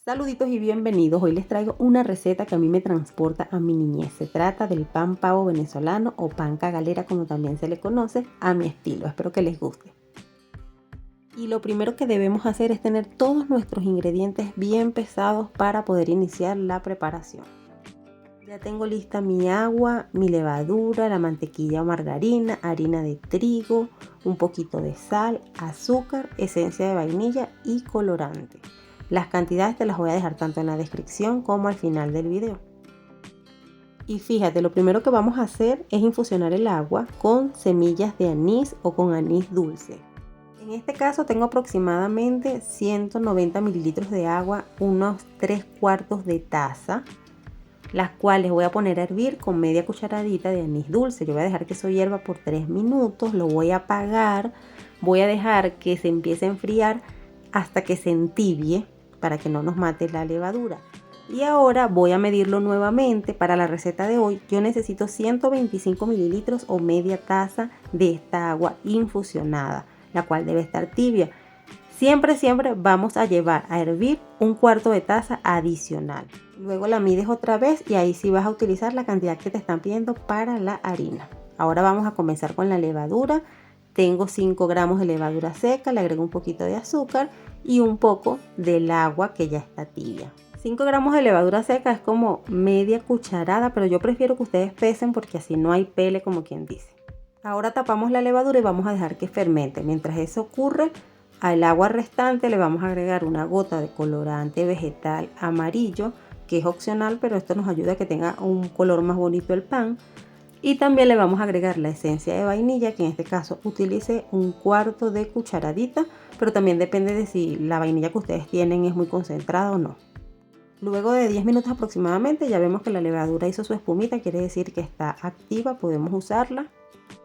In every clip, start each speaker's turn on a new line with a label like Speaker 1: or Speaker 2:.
Speaker 1: Saluditos y bienvenidos. Hoy les traigo una receta que a mí me transporta a mi niñez. Se trata del pan pavo venezolano o pan cagalera, como también se le conoce, a mi estilo. Espero que les guste. Y lo primero que debemos hacer es tener todos nuestros ingredientes bien pesados para poder iniciar la preparación. Ya tengo lista mi agua, mi levadura, la mantequilla o margarina, harina de trigo, un poquito de sal, azúcar, esencia de vainilla y colorante. Las cantidades te las voy a dejar tanto en la descripción como al final del video. Y fíjate, lo primero que vamos a hacer es infusionar el agua con semillas de anís o con anís dulce. En este caso tengo aproximadamente 190 mililitros de agua, unos 3/4 de taza, las cuales voy a poner a hervir con media cucharadita de anís dulce. Yo voy a dejar que eso hierva por 3 minutos, lo voy a apagar, voy a dejar que se empiece a enfriar hasta que se entibie para que no nos mate la levadura. Y ahora voy a medirlo nuevamente. Para la receta de hoy yo necesito 125 mililitros o media taza de esta agua infusionada, la cual debe estar tibia. Siempre vamos a llevar a hervir 1/4 de taza adicional. Luego la mides otra vez y ahí sí vas a utilizar la cantidad que te están pidiendo para la harina. Ahora vamos a comenzar con la levadura. Tengo 5 gramos de levadura seca, le agrego un poquito de azúcar y un poco del agua que ya está tibia. 5 gramos de levadura seca es como media cucharada, pero yo prefiero que ustedes pesen porque así no hay pele, como quien dice. Ahora tapamos la levadura y vamos a dejar que fermente. Mientras eso ocurre, al agua restante le vamos a agregar una gota de colorante vegetal amarillo, que es opcional, pero esto nos ayuda a que tenga un color más bonito el pan. Y también le vamos a agregar la esencia de vainilla, que en este caso utilice 1/4 de cucharadita, pero también depende de si la vainilla que ustedes tienen es muy concentrada o no. Luego de 10 minutos aproximadamente ya vemos que la levadura hizo su espumita, quiere decir que está activa, podemos usarla.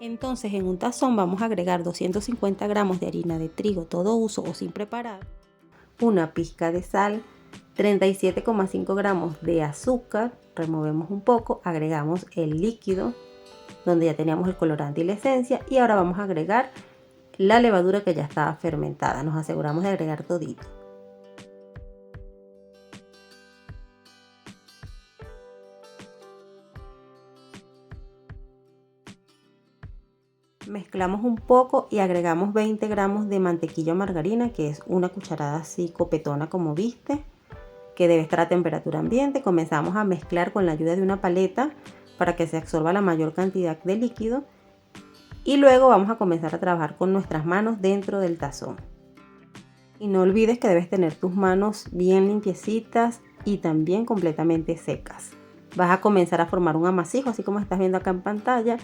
Speaker 1: Entonces en un tazón vamos a agregar 250 gramos de harina de trigo todo uso o sin preparar, una pizca de sal, 37,5 gramos de azúcar, removemos un poco, agregamos el líquido donde ya teníamos el colorante y la esencia, y ahora vamos a agregar la levadura que ya estaba fermentada. Nos aseguramos de agregar todito. Mezclamos un poco y agregamos 20 gramos de mantequilla o margarina, que es una cucharada así copetona como viste, que debe estar a temperatura ambiente. Comenzamos a mezclar con la ayuda de una paleta para que se absorba la mayor cantidad de líquido, y luego vamos a comenzar a trabajar con nuestras manos dentro del tazón. Y no olvides que debes tener tus manos bien limpiecitas y también completamente secas. Vas a comenzar a formar un amasijo, así como estás viendo acá en pantalla,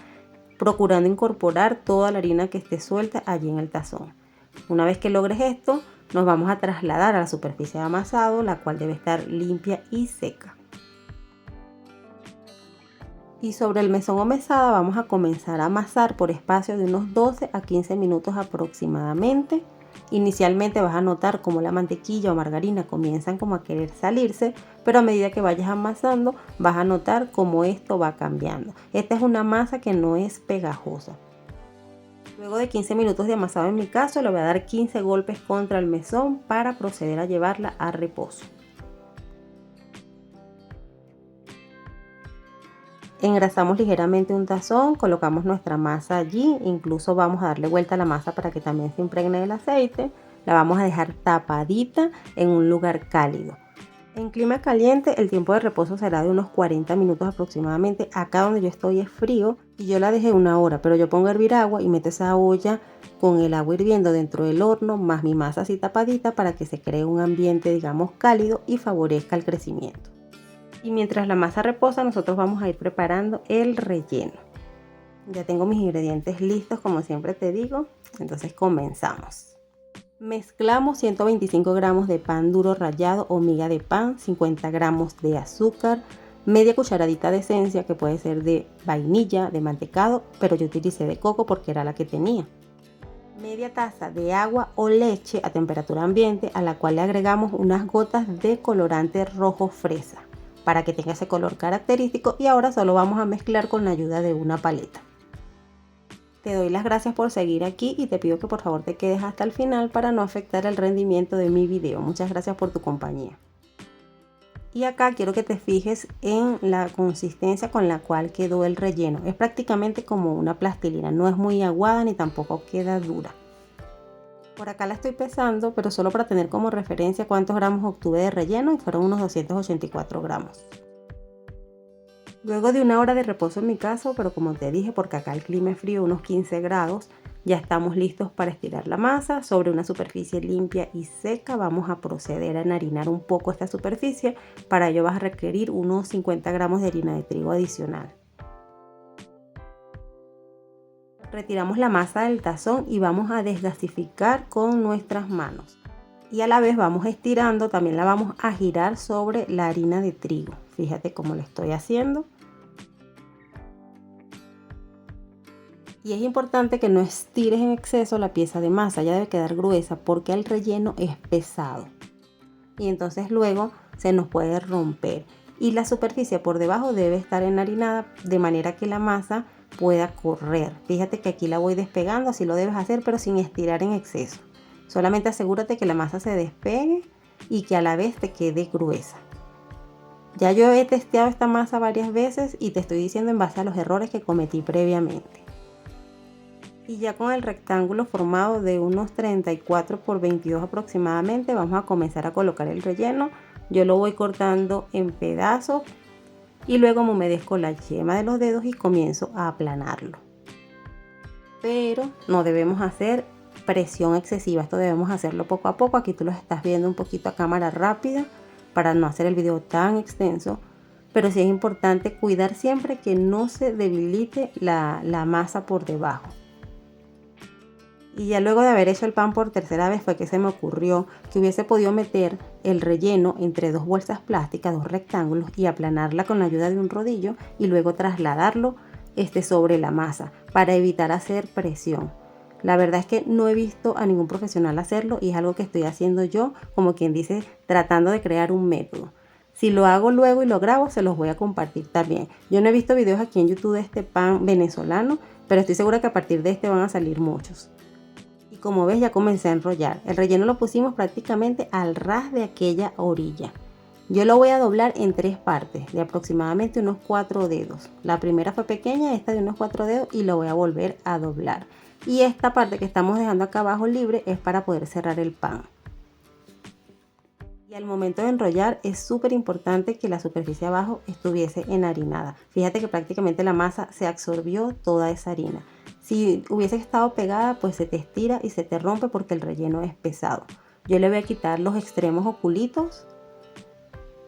Speaker 1: procurando incorporar toda la harina que esté suelta allí en el tazón. Una vez que logres esto, nos vamos a trasladar a la superficie de amasado, la cual debe estar limpia y seca. Y sobre el mesón o mesada vamos a comenzar a amasar por espacio de unos 12 a 15 minutos aproximadamente. Inicialmente vas a notar como la mantequilla o margarina comienzan como a querer salirse, pero a medida que vayas amasando vas a notar cómo esto va cambiando. Esta es una masa que no es pegajosa. Luego de 15 minutos de amasado, en mi caso, le voy a dar 15 golpes contra el mesón para proceder a llevarla a reposo. Engrasamos ligeramente un tazón, colocamos nuestra masa allí, incluso vamos a darle vuelta a la masa para que también se impregne el aceite. La vamos a dejar tapadita en un lugar cálido. En clima caliente el tiempo de reposo será de unos 40 minutos aproximadamente. Acá donde yo estoy es frío y yo la dejé 1 hora, pero yo pongo a hervir agua y meto esa olla con el agua hirviendo dentro del horno, más mi masa así tapadita, para que se cree un ambiente, digamos, cálido y favorezca el crecimiento. Y mientras la masa reposa, nosotros vamos a ir preparando el relleno. Ya tengo mis ingredientes listos, como siempre te digo, entonces comenzamos. Mezclamos 125 gramos de pan duro rallado o miga de pan, 50 gramos de azúcar, media cucharadita de esencia, que puede ser de vainilla, de mantecado, pero yo utilicé de coco porque era la que tenía. Media taza de agua o leche a temperatura ambiente, a la cual le agregamos unas gotas de colorante rojo fresa, para que tenga ese color característico, y ahora solo vamos a mezclar con la ayuda de una paleta. Te doy las gracias por seguir aquí y te pido que por favor te quedes hasta el final para no afectar el rendimiento de mi video. Muchas gracias por tu compañía. Y acá quiero que te fijes en la consistencia con la cual quedó el relleno. Es prácticamente como una plastilina, no es muy aguada ni tampoco queda dura. Por acá la estoy pesando, pero solo para tener como referencia cuántos gramos obtuve de relleno, y fueron unos 284 gramos. Luego de una hora de reposo en mi caso, pero como te dije, porque acá el clima es frío, unos 15 grados, ya estamos listos para estirar la masa. Sobre una superficie limpia y seca vamos a proceder a enharinar un poco esta superficie. Para ello vas a requerir unos 50 gramos de harina de trigo adicional. Retiramos la masa del tazón y vamos a desgasificar con nuestras manos. Y a la vez vamos estirando, también la vamos a girar sobre la harina de trigo. Fíjate cómo lo estoy haciendo. Y es importante que no estires en exceso la pieza de masa, ya debe quedar gruesa porque el relleno es pesado. Y entonces luego se nos puede romper. Y la superficie por debajo debe estar enharinada de manera que la masa pueda correr. Fíjate que aquí la voy despegando, así lo debes hacer, pero sin estirar en exceso. Solamente asegúrate que la masa se despegue y que a la vez te quede gruesa. Ya yo he testeado esta masa varias veces y te estoy diciendo en base a los errores que cometí previamente. Y ya con el rectángulo formado de unos 34 por 22 aproximadamente, vamos a comenzar a colocar el relleno. Yo lo voy cortando en pedazos y luego me humedezco la yema de los dedos y comienzo a aplanarlo. Pero no debemos hacer presión excesiva, esto debemos hacerlo poco a poco. Aquí tú lo estás viendo un poquito a cámara rápida para no hacer el video tan extenso. Pero sí es importante cuidar siempre que no se debilite la masa por debajo. Y ya luego de haber hecho el pan por tercera vez fue que se me ocurrió que hubiese podido meter el relleno entre dos bolsas plásticas, dos rectángulos, y aplanarla con la ayuda de un rodillo y luego trasladarlo sobre la masa para evitar hacer presión. La verdad es que no he visto a ningún profesional hacerlo y es algo que estoy haciendo yo, como quien dice, tratando de crear un método. Si lo hago luego y lo grabo, se los voy a compartir también. Yo no he visto videos aquí en YouTube de este pan venezolano, pero estoy segura que a partir de este van a salir muchos. Y como ves, ya comencé a enrollar. El relleno lo pusimos prácticamente al ras de aquella orilla. Yo lo voy a doblar en tres partes de aproximadamente unos 4 dedos. La primera fue pequeña, esta de unos 4 dedos, y lo voy a volver a doblar. Y esta parte que estamos dejando acá abajo libre es para poder cerrar el pan. Y al momento de enrollar es súper importante que la superficie abajo estuviese enharinada. Fíjate que prácticamente la masa se absorbió toda esa harina. Si hubiese estado pegada, pues se te estira y se te rompe porque el relleno es pesado. Yo le voy a quitar los extremos oculitos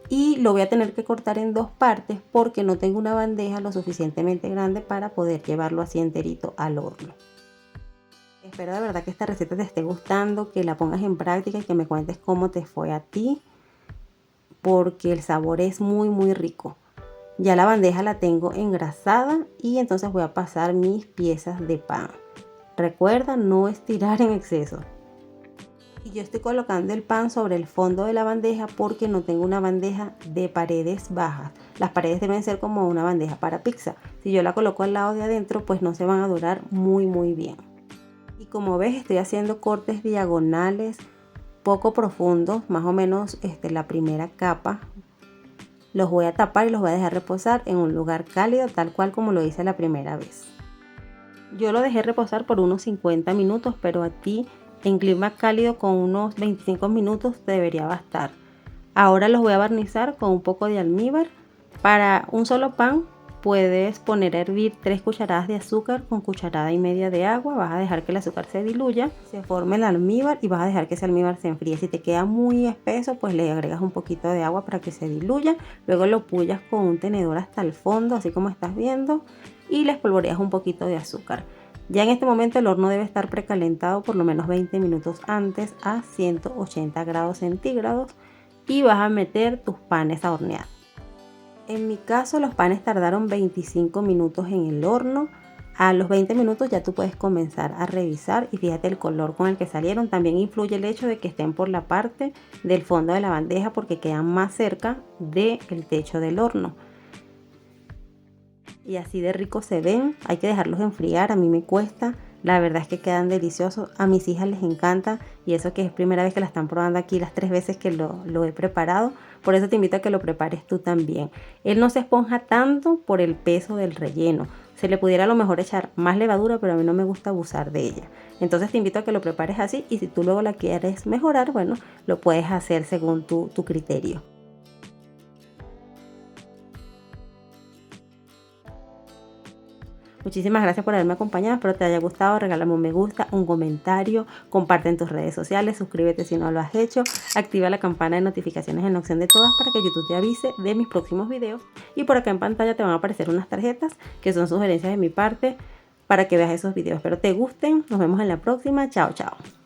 Speaker 1: y lo voy a tener que cortar en dos partes porque no tengo una bandeja lo suficientemente grande para poder llevarlo así enterito al horno. Espero de verdad que esta receta te esté gustando, que la pongas en práctica y que me cuentes cómo te fue a ti, porque el sabor es muy rico. Ya la bandeja la tengo engrasada y entonces voy a pasar mis piezas de pan. Recuerda no estirar en exceso. Y yo estoy colocando el pan sobre el fondo de la bandeja porque no tengo una bandeja de paredes bajas. Las paredes deben ser como una bandeja para pizza. Si yo la coloco al lado de adentro, pues no se van a dorar muy bien. Y como ves, estoy haciendo cortes diagonales poco profundos, más o menos la primera capa. Los voy a tapar y los voy a dejar reposar en un lugar cálido, tal cual como lo hice la primera vez. Yo lo dejé reposar por unos 50 minutos, pero a ti en clima cálido con unos 25 minutos te debería bastar. Ahora los voy a barnizar con un poco de almíbar. Para un solo pan puedes poner a hervir 3 cucharadas de azúcar con 1,5 cucharadas de agua. Vas a dejar que el azúcar se diluya, se forme el almíbar y vas a dejar que ese almíbar se enfríe. Si te queda muy espeso, pues le agregas un poquito de agua para que se diluya. Luego lo puyas con un tenedor hasta el fondo, así como estás viendo, y le espolvoreas un poquito de azúcar. Ya en este momento el horno debe estar precalentado por lo menos 20 minutos antes a 180 grados centígrados y vas a meter tus panes a hornear. En mi caso los panes tardaron 25 minutos en el horno. A los 20 minutos ya tú puedes comenzar a revisar y fíjate el color con el que salieron. También influye el hecho de que estén por la parte del fondo de la bandeja porque quedan más cerca del techo del horno. Y así de rico se ven. Hay que dejarlos enfriar, a mí me cuesta. La verdad es que quedan deliciosos, a mis hijas les encanta y eso que es primera vez que la están probando aquí, las 3 veces que lo he preparado, Por eso te invito a que lo prepares tú también. Él no se esponja tanto por el peso del relleno. Se le pudiera a lo mejor echar más levadura, pero a mí no me gusta abusar de ella. Entonces te invito a que lo prepares así y si tú luego la quieres mejorar, bueno, lo puedes hacer según tu criterio. Muchísimas gracias por haberme acompañado, espero te haya gustado, regálame un me gusta, un comentario, comparte en tus redes sociales, suscríbete si no lo has hecho, activa la campana de notificaciones en la opción de todas para que YouTube te avise de mis próximos videos y por acá en pantalla te van a aparecer unas tarjetas que son sugerencias de mi parte para que veas esos videos. Espero te gusten, nos vemos en la próxima, chao chao.